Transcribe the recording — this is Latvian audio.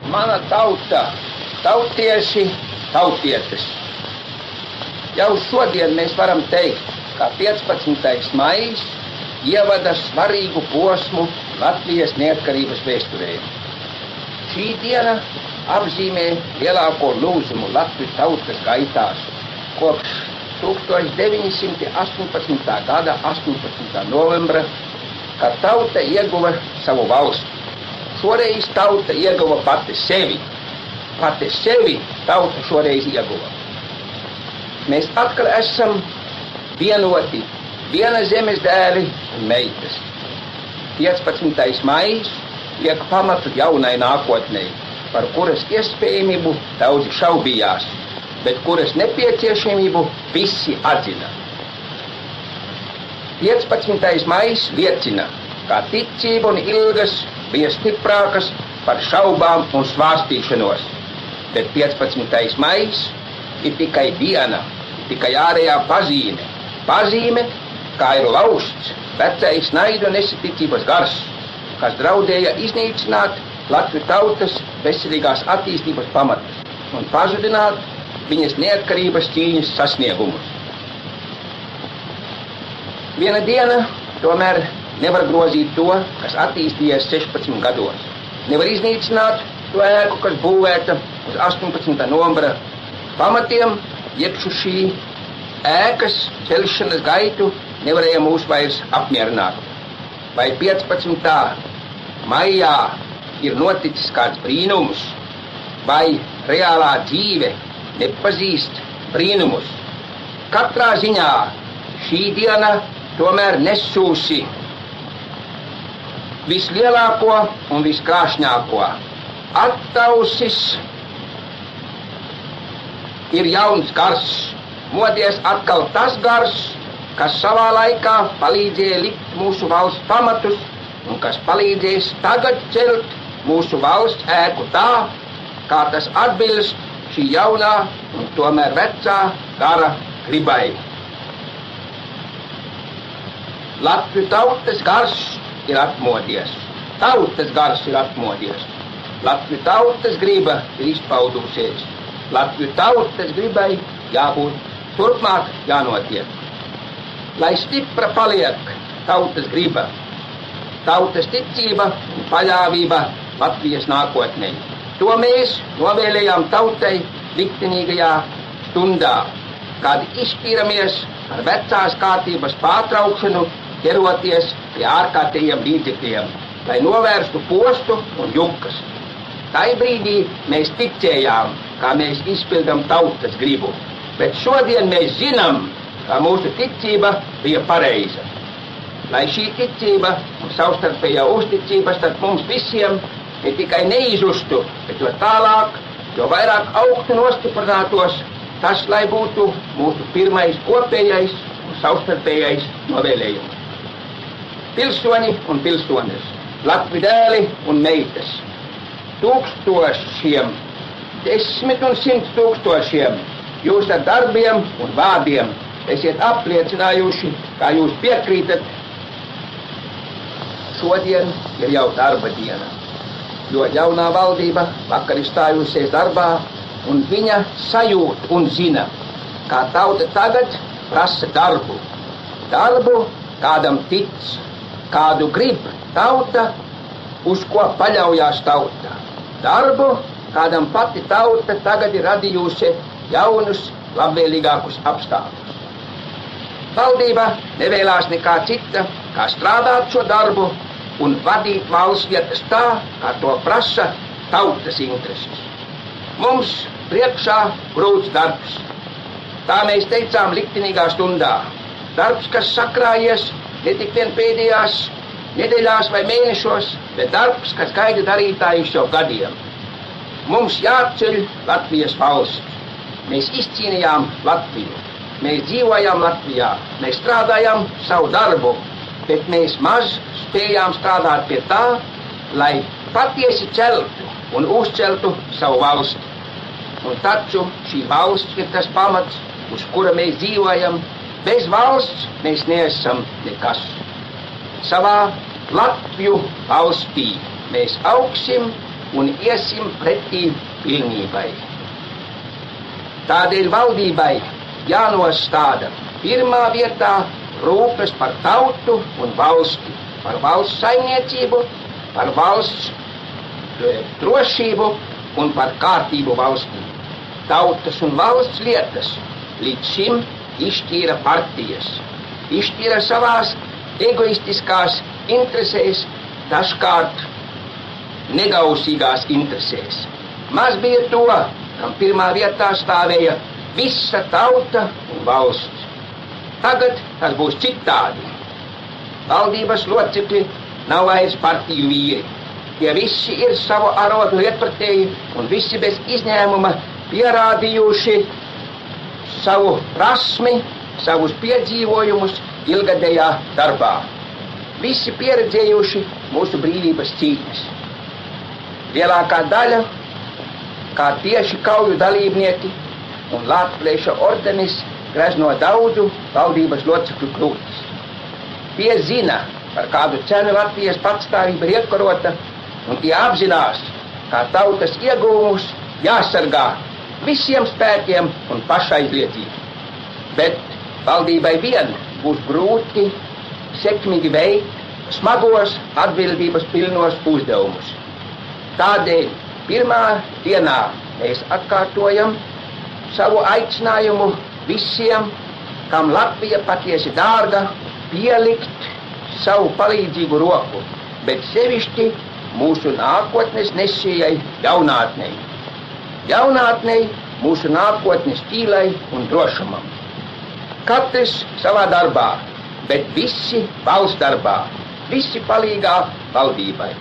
mana tauta, tautiesi, tautietes. Jau šodien mēs varam teikt, ka 15. maijs ievada svarīgu posmu Latvijas neatkarības vēsturē. Šī diena apzīmē lielāko lūzumu Latvijas tautas gaitās kopš 1918. gada 18. novembra, kad tauta ieguva savu valsti. Šoreiz tauta ieguva pati sevi. Pati sevi tauta šoreiz ieguva. Mēs atkal esam vienoti, viena zemes dēli un meitas. 15. maijs liek pamatu jaunai nākotnei, par kuras iespējamību daudzi šaubījās, bet kuras nepieciešamību visi atzina. 15. maijs liecina, ka ticība un ilgas bija stiprākas par šaubām un svārstīšanos, bet 15. maijs ir tikai viena, tikai ārējā pazīme. Pazīme, kā ir lausts vecais naidu un nesaticības gars, kas draudēja iznīcināt Latvijas tautas veselīgās attīstības pamatus un pazudināt viņas neatkarības cīņas sasniegumus. Viena diena tomēr nevar grozīt to, kas attīstījies 16 gados. Nevar iznīcināt to ēku, kas būvēta uz 18. novembra pamatiem, iekšu šī ēkas celšanas gaitu nevarēja mūs vairs apmierināt. Vai 15. maijā ir noticis kāds brīnums, vai reālā dzīve nepazīst brīnumus. Katrā ziņā šī diena tomēr nesūsi vislielāko un viskrāšņāko. Attausis ir jauns gars, modies atkal tas gars, kas savā laikā palīdzēja likt mūsu valsts pamatus un kas palīdzēs tagad celt mūsu valsts ēku tā, kā tas atbilst šī jaunā un tomēr vecā gara gribai. Latviju tautas gars ir atmodies. Tautas gars ir atmodies. Latviju tautas griba ir izpaudusies. Latviju tautas gribai jābūt turpmāk jānotiek. Lai stipra paliek tautas griba, tautas ticība un paļāvība Latvijas nākotnei. To mēs novēlējām tautai liktenīgajā stundā, kad izšķīramies ar vecās kārtības pārtraukšanu, ķeroties pie ārkārtējiem līdzekļiem, lai novērstu postu un jukas. Tai brīdī mēs ticējām, kā mēs izpildam tautas gribu, bet šodien mēs zinām, ka mūsu ticība bija pareiza. Lai šī ticība un savstarpējā uzticība starp mums visiem ne tikai neizustu, bet jo tālāk, jo vairāk augstu nostiprinātos, tas lai būtu mūsu pirmais kopējais un savstarpējais novēlējums. Pilsoņi un pilsones, Latviju dēli un meitas, tūkstošiem, 10 un 100 tūkstošiem jūs ar darbiem un vārdiem esiet apliecinājuši, kā jūs piekrītat. Šodien ir jau darba diena, jo jaunā valdība vakar ir stājusies darbā, un viņa sajūt un zina, kā tauta tagad prasa darbu. Darbu, kādam tic, kādu grib tauta, uz ko paļaujās tauta. Darbu, kādam pati tauta tagad ir radījusi jaunus, labvēlīgākus apstākļus. Valdība nevēlās nekā cita, kā strādāt šo darbu un vadīt valsts vietas tā, kā to prasa tautas intereses. Mums priekšā grūts darbs. Tā mēs teicām liktenīgā stundā. Darbs, kas sakrājies ne tik vien pēdējās nedēļās vai mēnešos, bet darbs, kas gaida darītājus jau gadiem. Mums jāceļ Latvijas valsts. Mēs izcīnījām Latviju. Mēs dzīvojām Latvijā. Mēs strādājām savu darbu, bet mēs maz spējām strādāt pie tā, lai patiesi celtu un uzceltu savu valsti. Un taču šī valsts ir tas pamats, uz kura mēs dzīvojam. Bez valsts mēs neesam nekas. Savā Latviju valstī mēs augsim un iesim pretī pilnībai. Tādēļ valdībai jānostāda pirmā vietā rūpes par tautu un valsti, par valsts saimniecību, par valsts drošību un par kārtību valstī. Tautas un valsts lietas līdz šim izšķīra partijas, izšķīra savās egoistiskās interesēs, dažkārt negausīgās interesēs. Maz bija to, kam pirmā vietā stāvēja visa tauta un valsts. Tagad tas būs citādi. Valdības locekļi nav vairs partiju vīri. Tie visi ir savu arodu lietpratēji un visi bez izņēmuma pierādījuši savu prasmi, savus piedzīvojumus ilgadējā darbā. Visi pieredzējuši mūsu brīvības cīņas. Lielākā daļa, kā tieši kauju dalībnieki un Latviešu ordenis, grezno daudzu valdības locekļu krūtis. Tie zina, par kādu cenu Latvijas patstāvība ir iekarota, un tie apzinās, kā tautas ieguvumus jāsargā visiem spēkiem un pašaizliedzību. Bet valdībai vien būs grūti sekmīgi veikt smagos atbildības pilnos uzdevumus. Tādēļ pirmā dienā mēs atkārtojam savu aicinājumu visiem, kam Latvija patiesi dārga, pielikt savu palīdzību roku, bet sevišķi mūsu nākotnes nesējai jaunātnei. Jaunātnei, mūsu nākotnes ķīlai un drošumam. Katrs savā darbā, bet visi valsts darbā, visi palīgā valdībai.